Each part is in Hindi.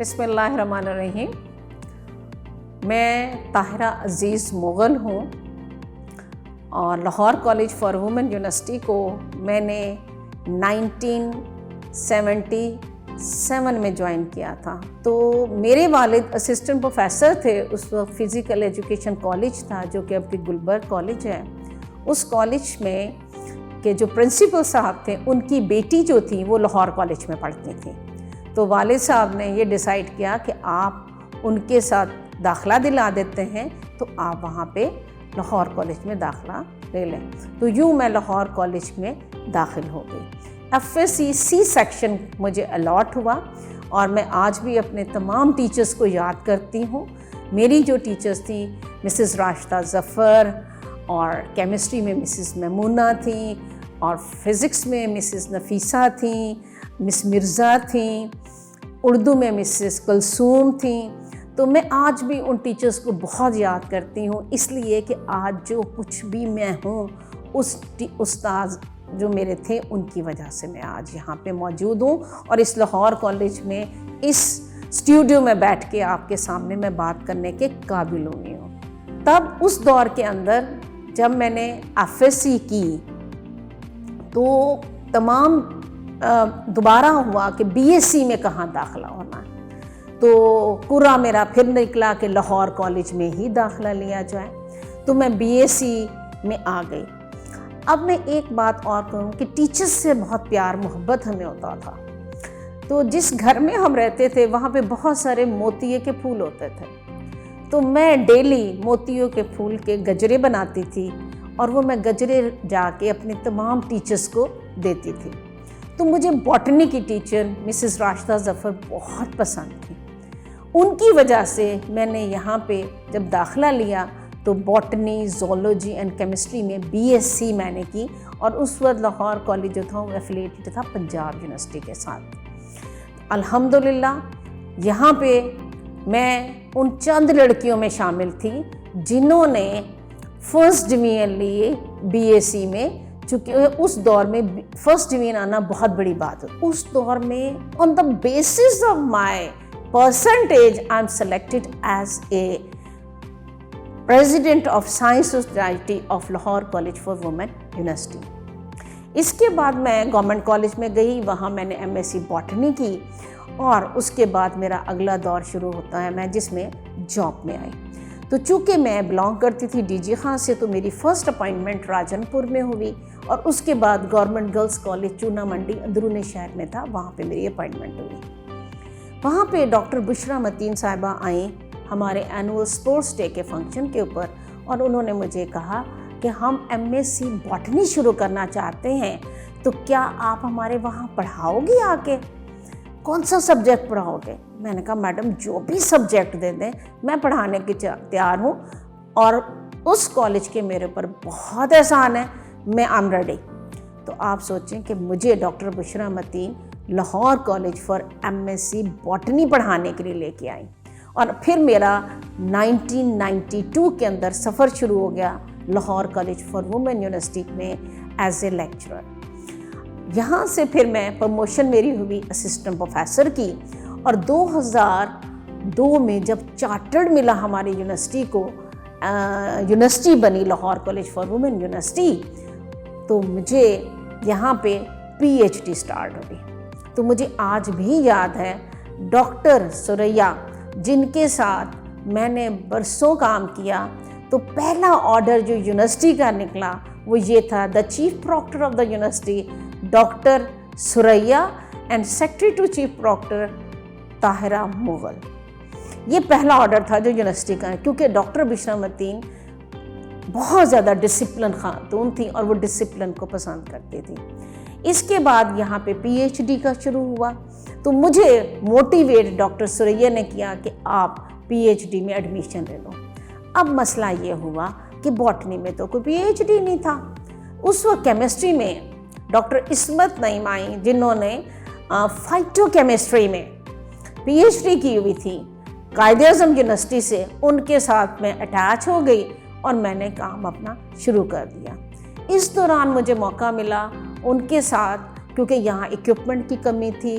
बिस्मिल्लाहिर्रहमानिर्रहीम। मैं ताहिरा अज़ीज़ मुग़ल हूँ और Lahore college for women university को मैंने 1977 में ज्वाइन किया था। तो मेरे वालिद असिस्टेंट प्रोफेसर थे। उस वक्त फ़िज़िकल एजुकेशन कॉलेज था जो कि अब की गुलबर्ग कॉलेज है। उस कॉलेज में के जो प्रिंसिपल साहब थे उनकी बेटी जो थी वो लाहौर कॉलेज में पढ़ती थी। तो वालिद साहब ने ये डिसाइड किया कि आप उनके साथ दाखिला दिला देते हैं, तो आप वहाँ पे लाहौर कॉलेज में दाखिला ले लें। तो यूँ मैं लाहौर कॉलेज में दाखिल हो गई। FSC C सेक्शन मुझे अलॉट हुआ और मैं आज भी अपने तमाम टीचर्स को याद करती हूँ। मेरी जो टीचर्स थी मिसेस राशिदा ज़फ़र, और केमिस्ट्री में मिसेस मैमूना थी, और फिज़िक्स में मिसेस नफ़ीसा थी, मिस मिर्ज़ा थी, उर्दू में मिसेस कुलसूम थी। तो मैं आज भी उन टीचर्स को बहुत याद करती हूँ, इसलिए कि आज जो कुछ भी मैं हूँ उस उस्ताद जो मेरे थे उनकी वजह से मैं आज यहाँ पे मौजूद हूँ और इस लाहौर कॉलेज में इस स्टूडियो में बैठ के आपके सामने मैं बात करने के काबिल हुई हूँ। तब उस दौर के अंदर जब मैंने FSC की तो तमाम दोबारा हुआ कि BSc में कहाँ दाखिला होना है। तो कुरा मेरा फिर निकला कि लाहौर कॉलेज में ही दाखिला लिया जाए। तो मैं BSc में आ गई। अब मैं एक बात और कहूँ कि टीचर्स से बहुत प्यार मोहब्बत हमें होता था। तो जिस घर में हम रहते थे वहाँ पे बहुत सारे मोतिये के फूल होते थे। तो मैं डेली मोतियों के फूल के गजरे बनाती थी और वो मैं गजरे जाके अपने तमाम टीचर्स को देती थी। तो मुझे बॉटनी की टीचर मिसेस राशिदा ज़फ़र बहुत पसंद थी। उनकी वजह से मैंने यहाँ पे जब दाखिला लिया तो बॉटनी, ज़ूलॉजी एंड केमिस्ट्री में BSc मैंने की और उस वक्त लाहौर कॉलेज जो था वो एफिलिएटेड था पंजाब यूनिवर्सिटी के साथ। अल्हम्दुलिल्लाह यहाँ पे मैं उन चंद लड़कियों में शामिल थी जिन्होंने फर्स्ट डिवीज़न लिए BSc में, चूँकि उस दौर में फर्स्ट डिवीज़न आना बहुत बड़ी बात है। उस दौर में on the basis of my percentage I am selected as a president of science society of Lahore college for women university. इसके बाद मैं गवर्नमेंट कॉलेज में गई, वहाँ मैंने MSc बॉटनी की और उसके बाद मेरा अगला दौर शुरू होता है मैं जिसमें जॉब में आई। तो चूँकि मैं बिलोंग करती थी DG खां से, तो मेरी फ़र्स्ट अपॉइंटमेंट राजनपुर में हुई और उसके बाद गवर्नमेंट गर्ल्स कॉलेज चूना मंडी अंदरूनी शहर में था, वहाँ पे मेरी अपॉइंटमेंट हुई। वहाँ पे डॉक्टर बुशरा मतीन साहिबा आई हमारे एनुअल स्पोर्ट्स डे के फंक्शन के ऊपर और उन्होंने मुझे कहा कि हम MSc बॉटनी शुरू करना चाहते हैं, तो क्या आप हमारे वहाँ पढ़ाओगे आके? कौन सा सब्जेक्ट पढ़ाओगे? मैंने कहा मैडम जो भी सब्जेक्ट दे दें मैं पढ़ाने की तैयार हूँ और उस कॉलेज के मेरे ऊपर बहुत एहसान है, मैं आई एम रेडी। तो आप सोचें कि मुझे doctor Bushra Mateen Lahore college for MSc botany पढ़ाने के लिए लेके आई और फिर मेरा 1992 के अंदर सफ़र शुरू हो गया Lahore college for women university में एज ए लेक्चरर। यहाँ से फिर मैं प्रमोशन मेरी हुई असिस्टेंट प्रोफेसर की और 2002 में जब चार्टर्ड मिला हमारी यूनिवर्सिटी को, यूनिवर्सिटी बनी Lahore college for women university, तो मुझे यहाँ पे PhD स्टार्ट हुई। तो मुझे आज भी याद है डॉक्टर सुरैया जिनके साथ मैंने बरसों काम किया, तो पहला ऑर्डर जो यूनिवर्सिटी का निकला वो ये था, the chief proctor of the university doctor Suraiya and secretary to chief proctor Tahira Mughal. ये पहला ऑर्डर था जो यूनिवर्सिटी का है, क्योंकि डॉक्टर बुशरा मतीन बहुत ज़्यादा डिसिप्लिन खातून थी और वो डिसिप्लिन को पसंद करती थी। इसके बाद यहाँ पे PhD का शुरू हुआ, तो मुझे मोटिवेट डॉक्टर सुरैया ने किया कि आप PhD में एडमिशन ले लो। अब मसला ये हुआ कि बॉटनी में तो कोई PhD नहीं था। उस वक्त केमिस्ट्री में डॉक्टर इस्मत नईम आई जिन्होंने फाइटोकेमिस्ट्री में PhD की हुई थी कायदे-ए-आज़म यूनिवर्सिटी से, उनके साथ मैं अटैच हो गई और मैंने काम अपना शुरू कर दिया। इस दौरान मुझे मौका मिला उनके साथ, क्योंकि यहाँ इक्विपमेंट की कमी थी,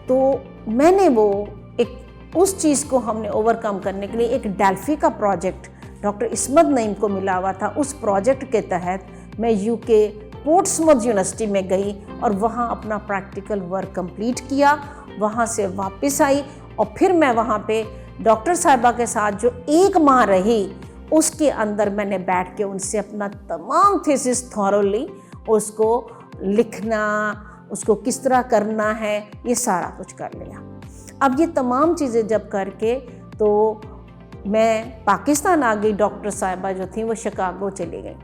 तो मैंने वो एक उस चीज़ को हमने ओवरकम करने के लिए एक डेल्फी का प्रोजेक्ट डॉक्टर इस्मत नईम को मिला हुआ था। उस प्रोजेक्ट के तहत मैं यूके पोर्ट्समाउथ यूनिवर्सिटी में गई और वहाँ अपना प्रैक्टिकल वर्क कंप्लीट किया। वहाँ से वापस आई और फिर मैं वहाँ पे डॉक्टर साहिबा के साथ जो 1 माह रही, उसके अंदर मैंने बैठ के उनसे अपना तमाम थीसिस थॉरोली, उसको लिखना, उसको किस तरह करना है, ये सारा कुछ कर लिया। अब ये तमाम चीज़ें जब करके तो मैं पाकिस्तान आ गई। डॉक्टर साहिबा जो थी वो शिकागो चली गई।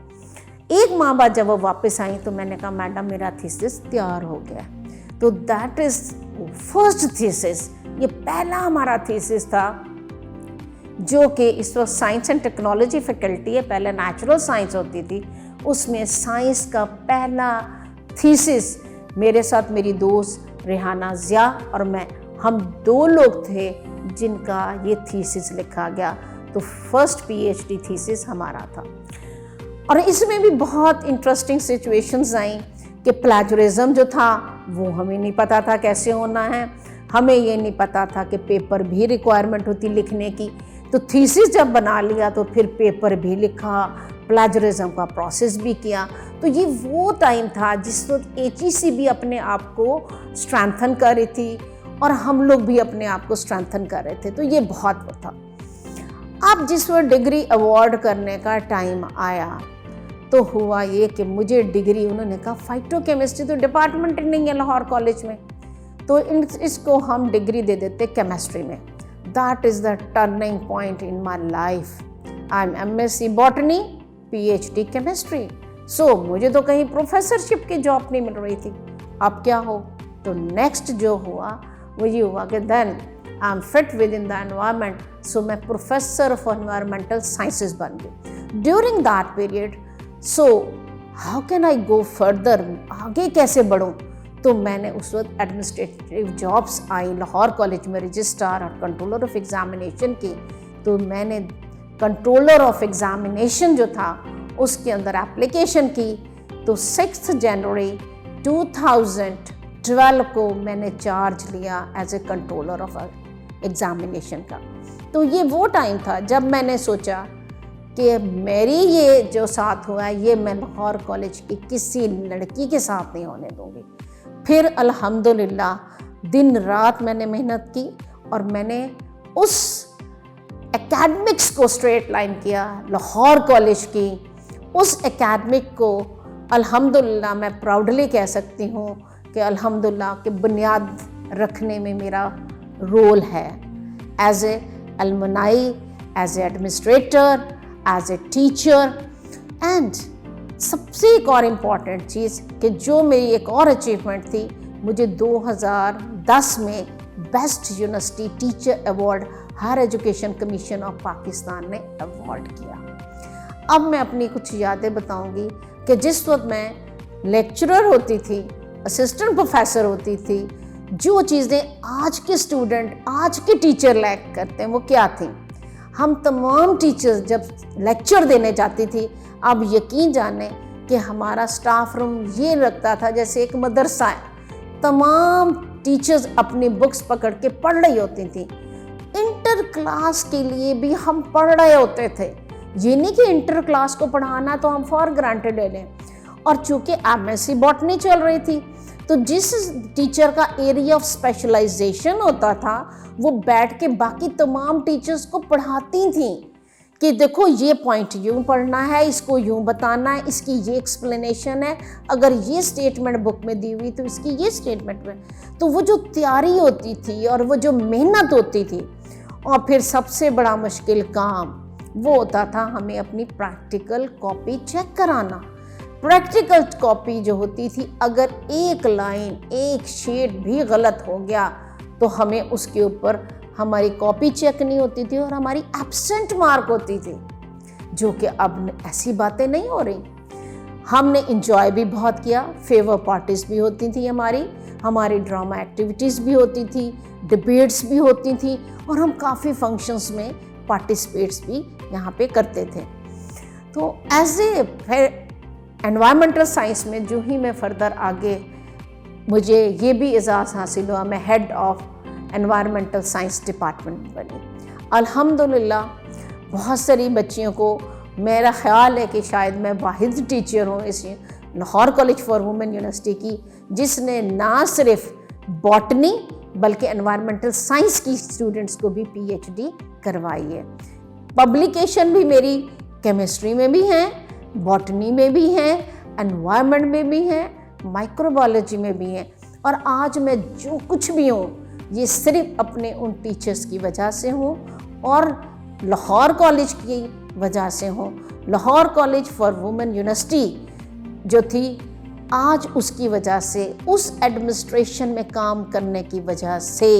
1 माह बाद जब वो वापस आई तो मैंने कहा मैडम मेरा थीसिस तैयार हो गया। तो दैट इज़ फर्स्ट थीसिस, ये पहला हमारा थीसिस था जो कि इस वक्त साइंस एंड टेक्नोलॉजी फैकल्टी है, पहले नेचुरल साइंस होती थी, उसमें साइंस का पहला थीसिस मेरे साथ मेरी दोस्त रेहाना ज़िया और मैं, हम 2 लोग थे जिनका ये थीसिस लिखा गया। तो फर्स्ट पीएचडी थीसिस हमारा था। और इसमें भी बहुत इंटरेस्टिंग सिचुएशंस आई कि प्लेजरिज्म जो था वो हमें नहीं पता था कैसे होना है, हमें ये नहीं पता था कि पेपर भी रिक्वायरमेंट होती लिखने की। तो थीसिस जब बना लिया तो फिर पेपर भी लिखा, प्लेजरिज्म का प्रोसेस भी किया। तो ये वो टाइम था जिस वक्त HEC भी अपने आप को स्ट्रेंथन कर रही थी और हम लोग भी अपने आप को स्ट्रेंथन कर रहे थे। तो ये बहुत वो था। अब जिस वक्त डिग्री अवार्ड करने का टाइम आया तो हुआ ये कि मुझे डिग्री, उन्होंने कहा फाइटोकेमिस्ट्री तो डिपार्टमेंट नहीं है लाहौर कॉलेज में, तो इसको हम डिग्री दे देते केमिस्ट्री में। That is the turning point in my life. I am MSc botany, PhD chemistry. So मुझे तो कहीं प्रोफेसरशिप की जॉब नहीं मिल रही थी। अब क्या हो? तो नेक्स्ट जो हुआ वो ये हुआ कि then I am fit with in the environment, so मैं प्रोफेसर ऑफ एनवायरमेंटल साइंसेज बन गई during that period. So how can I go further, आगे कैसे बढ़ूँ? तो मैंने उस वक्त एडमिनिस्ट्रेटिव जॉब्स आई लाहौर कॉलेज में, रजिस्ट्रार और कंट्रोलर ऑफ एग्जामिनेशन की। तो मैंने कंट्रोलर ऑफ एग्जामिनेशन जो था उसके अंदर एप्लीकेशन की। तो 6 जनवरी 2012 को मैंने चार्ज लिया as a controller of examination का। तो ये वो टाइम था जब मैंने सोचा कि मेरी ये जो साथ हुआ है ये मैं लाहौर कॉलेज की किसी लड़की के साथ नहीं होने दूंगी। फिर अल्हम्दुलिल्लाह दिन रात मैंने मेहनत की और मैंने उस एकेडमिक्स को स्ट्रेट लाइन किया लाहौर कॉलेज की। उस एकेडमिक को अल्हम्दुलिल्लाह मैं प्राउडली कह सकती हूँ कि अल्हम्दुलिल्लाह कि बुनियाद रखने में मेरा रोल है as a alumni, as a administrator, as a teacher. And सबसे एक और इम्पॉर्टेंट चीज़ कि जो मेरी एक और अचीवमेंट थी, मुझे 2010 में best university teacher award higher education commission of Pakistan ने अवार्ड किया। अब मैं अपनी कुछ यादें बताऊंगी कि जिस वक्त मैं लेक्चरर होती थी, असिस्टेंट प्रोफेसर होती थी, जो चीज़ें आज के स्टूडेंट, आज के टीचर लैक करते हैं वो क्या थी। हम तमाम टीचर्स जब लेक्चर देने जाती थी, अब यकीन जाने कि हमारा स्टाफ रूम ये लगता था जैसे एक मदरसा है। तमाम टीचर्स अपनी बुक्स पकड़ के पढ़ रही होती थी। इंटर क्लास के लिए भी हम पढ़ रहे होते थे। ये नहीं कि इंटर क्लास को पढ़ाना तो हम फॉर ग्रांटेड ले लें। और चूँकि MSc बॉटनी चल रही थी तो जिस टीचर का एरिया ऑफ स्पेशलाइजेशन होता था वो बैठ के बाकी तमाम टीचर्स को पढ़ाती थी कि देखो ये पॉइंट यूँ पढ़ना है, इसको यूँ बताना है, इसकी ये एक्सप्लेनेशन है, अगर ये स्टेटमेंट बुक में दी हुई तो इसकी ये स्टेटमेंट में। तो वो जो तैयारी होती थी और वो जो मेहनत होती थी, और फिर सबसे बड़ा मुश्किल काम वो होता था हमें अपनी प्रैक्टिकल कॉपी चेक कराना। प्रैक्टिकल कॉपी जो होती थी, अगर एक लाइन, एक शेड भी गलत हो गया तो हमें उसके ऊपर हमारी कॉपी चेक नहीं होती थी और हमारी एब्सेंट मार्क होती थी, जो कि अब ऐसी बातें नहीं हो रही। हमने इंजॉय भी बहुत किया, फेवर पार्टीज भी होती थी, हमारी ड्रामा एक्टिविटीज़ भी होती थी, डिबेट्स भी होती थी और हम काफ़ी फंक्शंस में पार्टिसिपेट्स भी यहाँ पे करते थे। तो एज ए एनवायरमेंटल साइंस में जो ही मैं फर्दर आगे, मुझे ये भी एजाज़ हासिल हुआ, मैं head of environmental science department बनी। अल्हम्दुलिल्लाह बहुत सारी बच्चियों को, मेरा ख़्याल है कि शायद मैं वाहिद टीचर हूँ इस Lahore college for women university की जिसने ना सिर्फ बॉटनी बल्कि एनवायरमेंटल साइंस की स्टूडेंट्स को भी पीएचडी करवाई है। पब्लिकेशन भी मेरी केमिस्ट्री में भी हैं, बॉटनी में भी हैं, एनवायरनमेंट में भी हैं, माइक्रोबायोलॉजी में भी हैं। और आज मैं जो कुछ भी हूँ ये सिर्फ अपने उन टीचर्स की वजह से हूँ और लाहौर कॉलेज की वजह से हूँ। Lahore college for women university जो थी, आज उसकी वजह से, उस एडमिनिस्ट्रेशन में काम करने की वजह से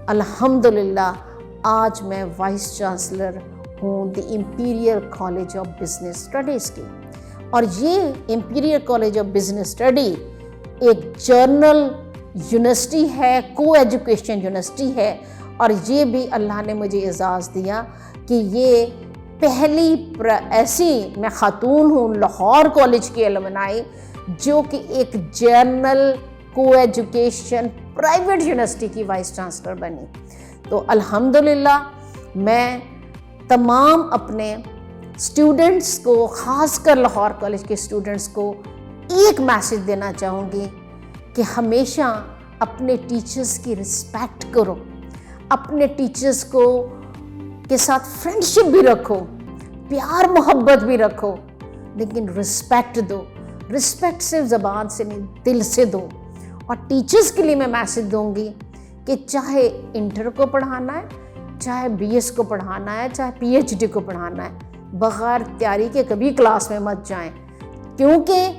अल्हम्दुलिल्लाह आज मैं वाइस चांसलर हूँ the imperial college of business studies की। और ये imperial college of business study एक जर्नल यूनिवर्सिटी है, को एजुकेशन यूनिवर्सिटी है। और ये भी अल्लाह ने मुझे एजाज़ दिया कि ये पहली ऐसी मैं ख़ातून हूँ लाहौर कॉलेज की एलुमनाई जो कि एक जर्नल को एजुकेशन प्राइवेट यूनिवर्सिटी की वाइस चांसलर बनी। तो अल्हम्दुलिल्लाह मैं तमाम अपने स्टूडेंट्स को, ख़ासकर लाहौर कॉलेज के स्टूडेंट्स को एक मैसेज देना चाहूँगी कि हमेशा अपने टीचर्स की रिस्पेक्ट करो, अपने टीचर्स को के साथ फ्रेंडशिप भी रखो, प्यार मोहब्बत भी रखो, लेकिन रिस्पेक्ट दो। रिस्पेक्ट सिर्फ ज़बान से नहीं, दिल से दो। और टीचर्स के लिए मैं मैसेज दूंगी कि चाहे इंटर को पढ़ाना है, चाहे बीएस को पढ़ाना है, चाहे पीएचडी को पढ़ाना है, बग़ैर तैयारी के कभी क्लास में मत जाएं, क्योंकि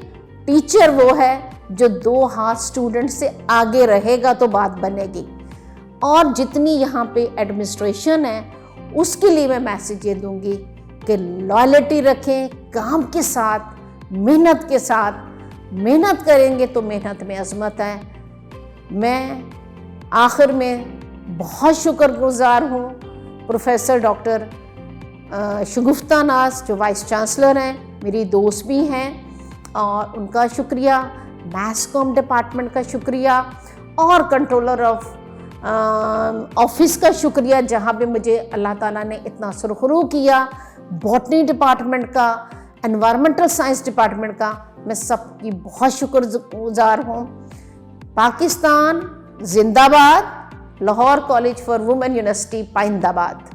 टीचर वो है जो 2 हाथ स्टूडेंट से आगे रहेगा तो बात बनेगी। और जितनी यहाँ पे एडमिनिस्ट्रेशन है उसके लिए मैं मैसेज ये दूंगी कि लॉयल्टी रखें, काम के साथ, मेहनत के साथ। मेहनत करेंगे तो मेहनत में अज़मत है। मैं आखिर में बहुत शुक्रगुज़ार हूँ प्रोफेसर डॉक्टर शगुफ्ता नाज जो वाइस चांसलर हैं, मेरी दोस्त भी हैं, और उनका शुक्रिया, मैथ्स कॉम डिपार्टमेंट का शुक्रिया और कंट्रोलर ऑफ ऑफिस का शुक्रिया जहाँ पे मुझे अल्लाह ताला ने इतना सुरखरू किया, बॉटनी डिपार्टमेंट का, एनवायरमेंटल साइंस डिपार्टमेंट का, मैं सबकी बहुत शुक्रगुज़ार हूँ। पाकिस्तान जिंदाबाद, Lahore college for women university पाइंदाबाद।